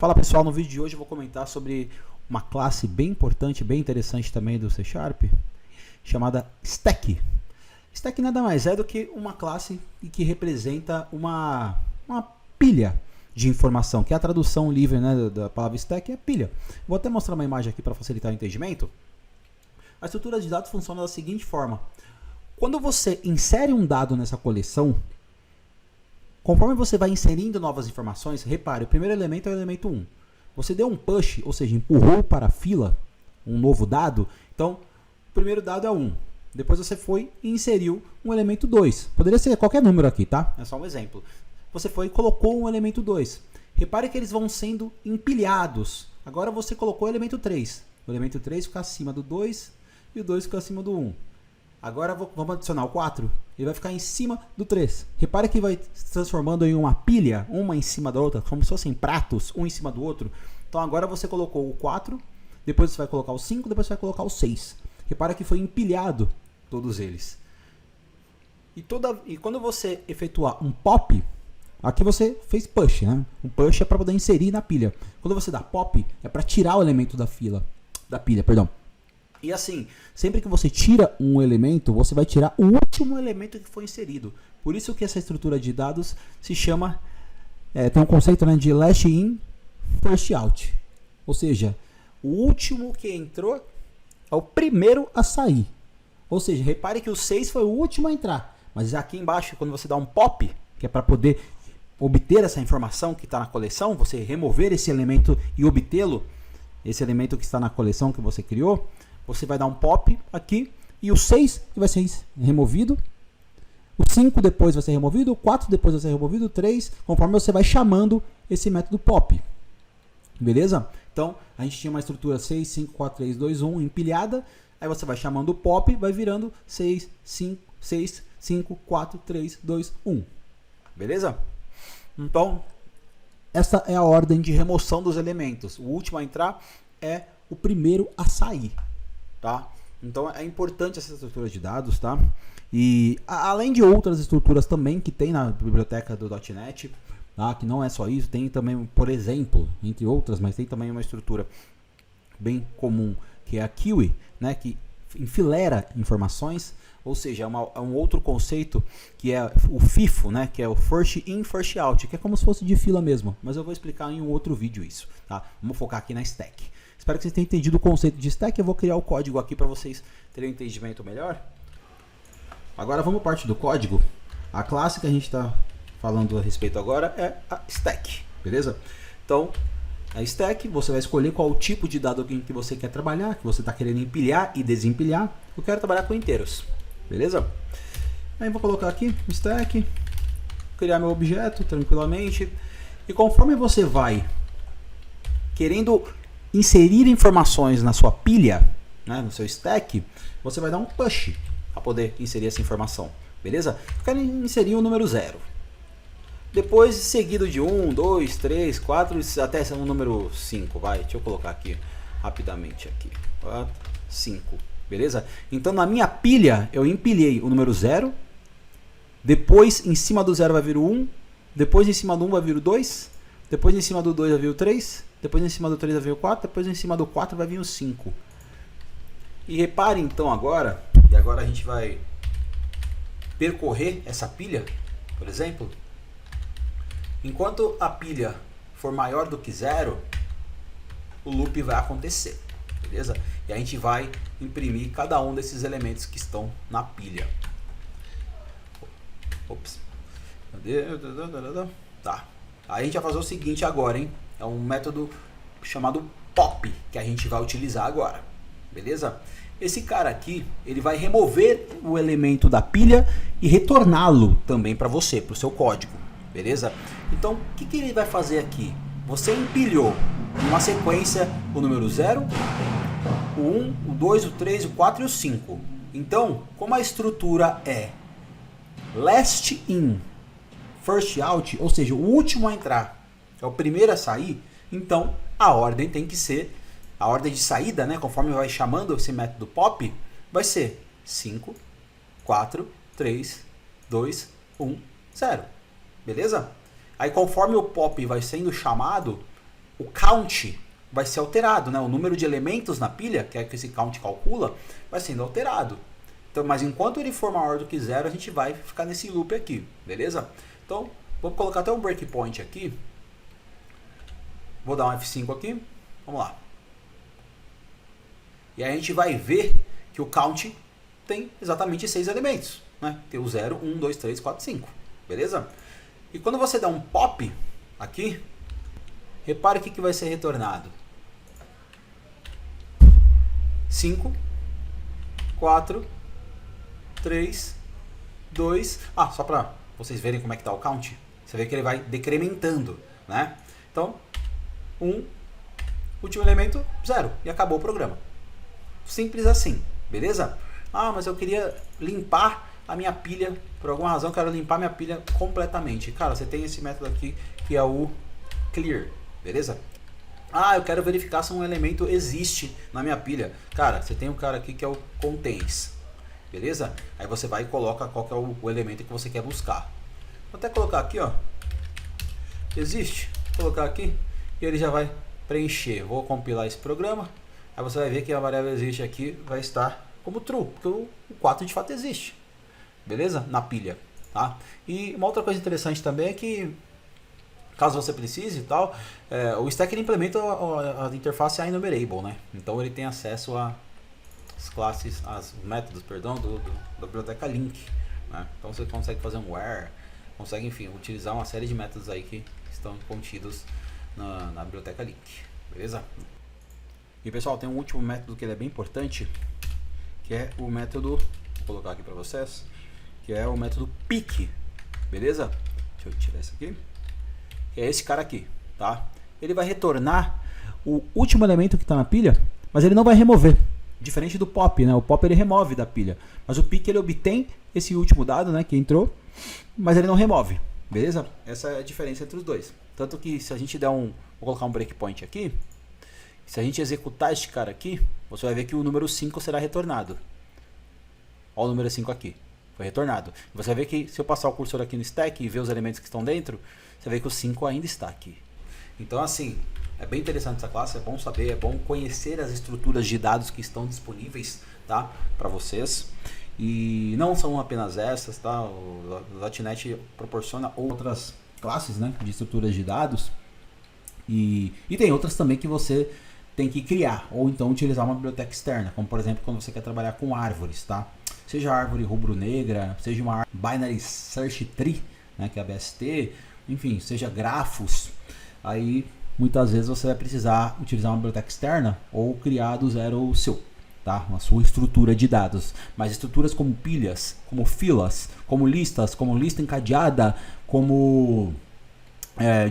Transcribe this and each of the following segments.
Fala pessoal, no vídeo de hoje eu vou comentar sobre uma classe bem importante, bem interessante também do C Sharp, chamada Stack. Stack nada mais é do que uma classe que representa uma pilha de informação, que é a tradução livre, né, da palavra stack é pilha. Vou até mostrar uma imagem aqui para facilitar o entendimento. A estrutura de dados funciona da seguinte forma: quando você insere um dado nessa coleção, conforme você vai inserindo novas informações, repare, o primeiro elemento é o elemento 1. Você deu um push, ou seja, empurrou para a fila um novo dado, então o primeiro dado é 1. Depois você foi e inseriu um elemento 2. Poderia ser qualquer número aqui, tá? É só um exemplo. Você foi e colocou um elemento 2. Repare que eles vão sendo empilhados. Agora você colocou o elemento 3. O elemento 3 fica acima do 2 e o 2 fica acima do 1. Agora vamos adicionar o 4. Ele vai ficar em cima do 3. Repare que vai se transformando em uma pilha, uma em cima da outra, como se fossem pratos, um em cima do outro. Então agora você colocou o 4, depois você vai colocar o 5, depois você vai colocar o 6. Repara que foi empilhado todos eles. E quando você efetuar um pop, aqui você fez push, né? Um push é para poder inserir na pilha. Quando você dá pop, é para tirar o elemento da pilha, perdão. E assim, sempre que você tira um elemento, você vai tirar o último elemento que foi inserido. Por isso que essa estrutura de dados se chama, tem um conceito, né, de last in, first out. Ou seja, o último que entrou é o primeiro a sair. Ou seja, repare que o 6 foi o último a entrar. Mas aqui embaixo, quando você dá um pop, que é para poder obter essa informação que está na coleção, você remover esse elemento e obtê-lo, esse elemento que está na coleção que você criou, você vai dar um pop aqui e o 6 vai ser removido, o 5 depois vai ser removido, o 4 depois vai ser removido, o 3, conforme você vai chamando esse método pop. Beleza? Então, a gente tinha uma estrutura 6, 5, 4, 3, 2, 1 empilhada, aí você vai chamando o pop, vai virando 6, 5, 4, 3, 2, 1. Beleza? Então, essa é a ordem de remoção dos elementos. O último a entrar é o primeiro a sair. Tá? Então é importante essa estrutura de dados, tá? E além de outras estruturas também que tem na biblioteca do .NET, tá? Que não é só isso, tem também, por exemplo, entre outras, mas tem também uma estrutura bem comum, que é a Kiwi, né? Que enfileira informações, ou seja, é um outro conceito que é o FIFO, né? Que é o First In, First Out, que é como se fosse de fila mesmo, mas eu vou explicar em um outro vídeo isso, tá? Vamos focar aqui na Stack. Espero que vocês tenham entendido o conceito de stack. Eu vou criar o código aqui para vocês terem um entendimento melhor. Agora vamos parte do código. A classe que a gente está falando a respeito agora é a stack, beleza? Então, a stack, você vai escolher qual o tipo de dado que você quer trabalhar, que você está querendo empilhar e desempilhar. Eu quero trabalhar com inteiros, beleza? Aí vou colocar aqui o stack, criar meu objeto tranquilamente. E conforme você vai querendo inserir informações na sua pilha, né, no seu stack, você vai dar um push para poder inserir essa informação, beleza? Eu quero inserir o número 0. Depois, seguido de 1, 2, 3, 4, até o número 5, vai. Deixa eu colocar aqui rapidamente aqui. 4, 5, beleza? Então, na minha pilha, eu empilhei o número 0. Depois, em cima do 0 vai vir o 1. Depois, em cima do 1 vai vir o 2. Depois, em cima do 2 vai vir o 3. Depois em cima do 3 vai vir o 4, depois em cima do 4 vai vir o 5. E repare então agora, e agora a gente vai percorrer essa pilha, por exemplo. Enquanto a pilha for maior do que 0, o loop vai acontecer, beleza? E a gente vai imprimir cada um desses elementos que estão na pilha. Ops. Tá. Aí a gente vai fazer o seguinte agora, hein? É um método chamado pop que a gente vai utilizar agora, beleza? Esse cara aqui, ele vai remover o elemento da pilha e retorná-lo também para você, para o seu código, beleza? Então, o que ele vai fazer aqui? Você empilhou uma sequência o número 0, o 1, o 2, o 3, o 4 e o 5. Então, como a estrutura é last in, first out, ou seja, o último a entrar é o primeiro a sair, então a ordem tem que ser, a ordem de saída, né, conforme vai chamando esse método pop, vai ser 5, 4, 3, 2, 1, 0. Beleza? Aí conforme o pop vai sendo chamado, o count vai ser alterado, né? O número de elementos na pilha, que é que esse count calcula, vai sendo alterado. Então, mas enquanto ele for maior do que 0, a gente vai ficar nesse loop aqui, beleza? Então, vou colocar até um breakpoint aqui. Vou dar um F5 aqui. Vamos lá. E aí a gente vai ver que o count tem exatamente 6 elementos, né? Tem o 0, 1, 2, 3, 4, 5, beleza? E quando você dá um pop aqui, repare o que vai ser retornado. 5, 4, 3, 2... só para vocês verem como é que está o count. Você vê que ele vai decrementando, né? Então, 1, último elemento, 0. E acabou o programa. Simples assim, beleza? Mas eu queria limpar a minha pilha. Por alguma razão, eu quero limpar minha pilha completamente. Cara, você tem esse método aqui que é o clear, beleza? Eu quero verificar se um elemento existe na minha pilha. Cara, você tem um cara aqui que é o contains, beleza? Aí você vai e coloca qual que é o elemento que você quer buscar. Vou até colocar aqui, ó. Existe. Vou colocar aqui e ele já vai preencher. Vou compilar esse programa. Aí você vai ver que a variável existe aqui vai estar como true, porque o 4 de fato existe. Beleza? Na pilha, tá? E uma outra coisa interessante também é que, caso você precise e tal, o stack ele implementa a interface INumerable, né? Então ele tem acesso às classes, aos métodos, perdão, da biblioteca link, né? Então você consegue fazer um where, consegue, enfim, utilizar uma série de métodos aí que estão contidos na biblioteca link, beleza? E pessoal, tem um último método que ele é bem importante, que é o método, vou colocar aqui para vocês, que é o método pick, beleza? Deixa eu tirar isso aqui. Que é esse cara aqui, tá? Ele vai retornar o último elemento que está na pilha, mas ele não vai remover. Diferente do pop, né? O pop ele remove da pilha, mas o pick ele obtém esse último dado, né, que entrou, mas ele não remove, beleza? Essa é a diferença entre os dois. Tanto que se a gente der vou colocar um breakpoint aqui, se a gente executar este cara aqui, você vai ver que o número 5 será retornado. Olha o número 5 aqui, foi retornado. Você vai ver que se eu passar o cursor aqui no stack e ver os elementos que estão dentro, você vê que o 5 ainda está aqui. Então assim, é bem interessante essa classe, é bom saber, é bom conhecer as estruturas de dados que estão disponíveis, tá, para vocês. E não são apenas essas, tá? O .NET proporciona outras classes, né, de estruturas de dados. E tem outras também que você tem que criar, ou então utilizar uma biblioteca externa, como por exemplo quando você quer trabalhar com árvores, tá? Seja árvore rubro-negra, seja uma Binary Search Tree, né, que é a BST, enfim, seja grafos, aí muitas vezes você vai precisar utilizar uma biblioteca externa ou criar do zero o seu, tá? A sua estrutura de dados. Mas estruturas como pilhas, como filas, como listas, como lista encadeada, como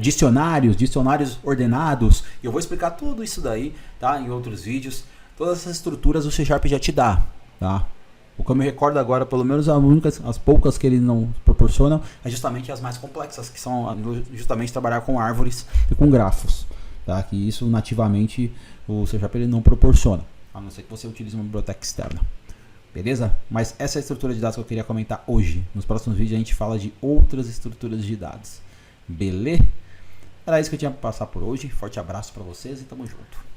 dicionários ordenados. Eu vou explicar tudo isso daí, tá? Em outros vídeos. Todas essas estruturas o C# já te dá, tá? O que eu me recordo agora, pelo menos as poucas que ele não proporciona, é justamente as mais complexas, que são justamente trabalhar com árvores e com grafos, tá? Que isso nativamente o C# ele não proporciona, a não ser que você utilize uma biblioteca externa. Beleza? Mas essa é a estrutura de dados que eu queria comentar hoje. Nos próximos vídeos a gente fala de outras estruturas de dados. Beleza? Era isso que eu tinha para passar por hoje. Forte abraço para vocês e tamo junto.